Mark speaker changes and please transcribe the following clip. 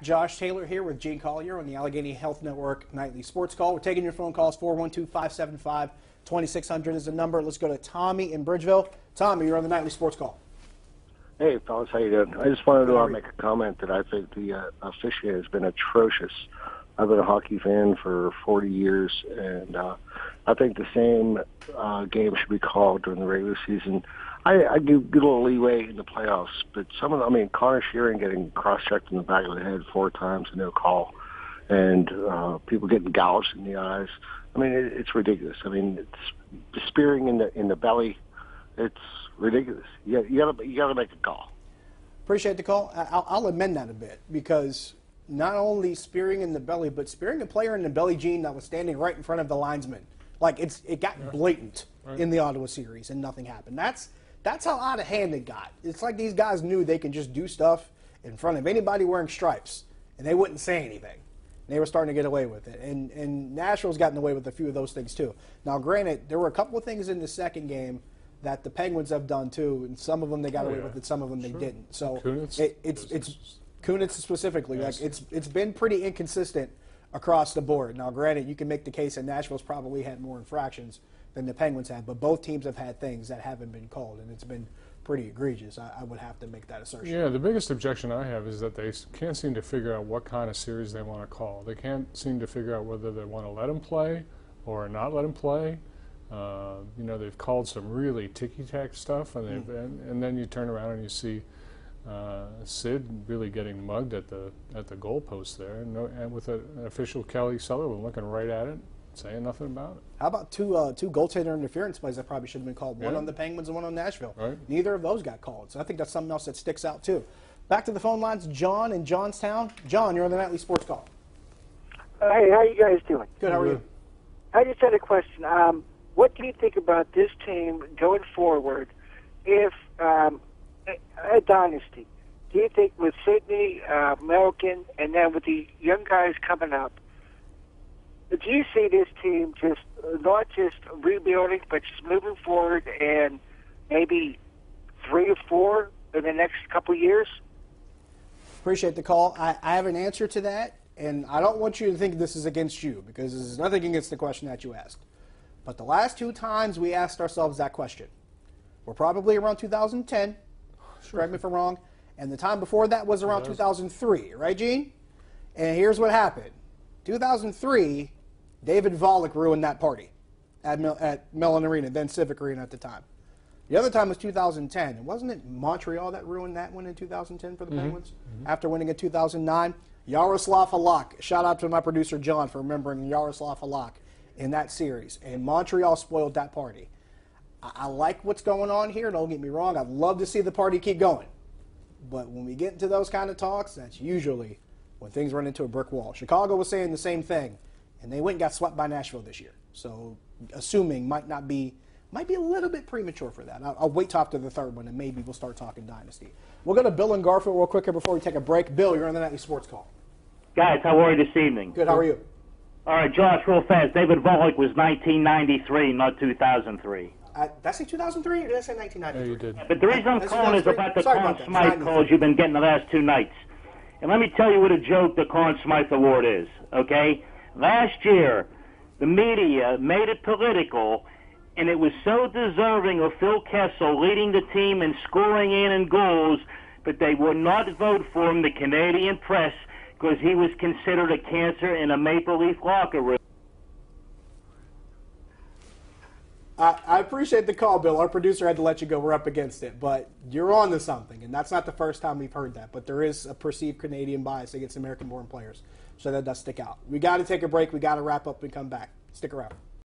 Speaker 1: back. Josh Taylor here with Gene Collier on the Allegheny Health Network Nightly Sports Call. We're taking your phone calls. 412-575-2600 is the number. Let's go to Tommy in Bridgeville. Tommy, you're on the Nightly Sports Call.
Speaker 2: Hey, fellas, how you doing? I just wanted to make a comment that I think the officiating has been atrocious. I've been a hockey fan for 40 years, and I think the same game should be called during the regular season. I give a little leeway in the playoffs, but Connor Sheeran getting cross-checked in the back of the head 4 times and no call, and people getting gouged in the eyes. It's ridiculous. It's spearing in the belly. It's ridiculous. You gotta make a call.
Speaker 1: Appreciate the call. I'll amend that a bit, because not only spearing in the belly, but spearing a player in the belly, Gene, that was standing right in front of the linesman. It got blatant in the Ottawa series, and nothing happened. That's how out of hand it got. It's like these guys knew they could just do stuff in front of anybody wearing stripes, and they wouldn't say anything. They were starting to get away with it. And Nashville's gotten away with a few of those things, too. Now, granted, there were a couple of things in the second game that the Penguins have done, too, and some of them they got away with it, some of them they didn't. So it's Kunitz specifically. Yes. It's been pretty inconsistent across the board. Now, granted, you can make the case that Nashville's probably had more infractions than the Penguins have, but both teams have had things that haven't been called, and it's been pretty egregious. I would have to make that assertion.
Speaker 3: Yeah, the biggest objection I have is that they can't seem to figure out what kind of series they want to call. They can't seem to figure out whether they want to let him play or not let him play. They've called some really ticky-tack stuff, and then you turn around and you see Sid really getting mugged at the goalpost there, and with an official, Kelly Sullivan, looking right at it, saying nothing about it.
Speaker 1: How about two goaltender interference plays that probably should have been called? One on the Penguins and one on Nashville.
Speaker 3: Right.
Speaker 1: Neither of those got called, so I think that's something else that sticks out too. Back to the phone lines, John in Johnstown. John, you're on the Nightly Sports Call.
Speaker 4: Hey, how you guys doing?
Speaker 1: Good, how are you?
Speaker 4: I just had a question. What do you think about this team going forward if a dynasty? Do you think with Sidney, Malkin, and then with the young guys coming up, do you see this team just not just rebuilding, but just moving forward and maybe 3 or 4 in the next couple of years?
Speaker 1: Appreciate the call. I have an answer to that, and I don't want you to think this is against you, because this is nothing against the question that you asked. But the last 2 times we asked ourselves that question were probably around 2010, correct me if I'm wrong, and the time before that was around 2003, right, Gene? And here's what happened. 2003, David Volek ruined that party at Mellon Arena, then Civic Arena at the time. The other time was 2010. And wasn't it Montreal that ruined that one in 2010 for the Penguins? After winning in 2009? Yaroslav Halak. Shout out to my producer, John, for remembering Yaroslav Halak in that series. And Montreal spoiled that party. I like what's going on here. Don't get me wrong. I'd love to see the party keep going. But when we get into those kind of talks, that's usually when things run into a brick wall. Chicago was saying the same thing, and they went and got swept by Nashville this year. So assuming might be a little bit premature for that. I'll wait till after the third one, and maybe we'll start talking dynasty. We'll go to Bill and Garfield real quick here before we take a break. Bill, you're on the Nightly Sports Call.
Speaker 5: Guys, how are you this evening?
Speaker 1: Good, how are you?
Speaker 5: All right, Josh, real fast. David Volek was 1993, not 2003.
Speaker 1: Did I say 2003 or did I say 1993?
Speaker 3: Yeah, you did.
Speaker 5: But the reason I'm calling is about the Conn Smythe calls you've been getting the last 2 nights. And let me tell you what a joke the Conn Smythe Award is, okay? Last year, the media made it political, and it was so deserving of Phil Kessel leading the team and scoring in goals, but they would not vote for him, the Canadian press, because he was considered a cancer in a Maple Leaf locker room.
Speaker 1: I appreciate the call, Bill. Our producer had to let you go. We're up against it. But you're on to something, and that's not the first time we've heard that. But there is a perceived Canadian bias against American-born players. So that does stick out. We got to take a break. We got to wrap up and come back. Stick around.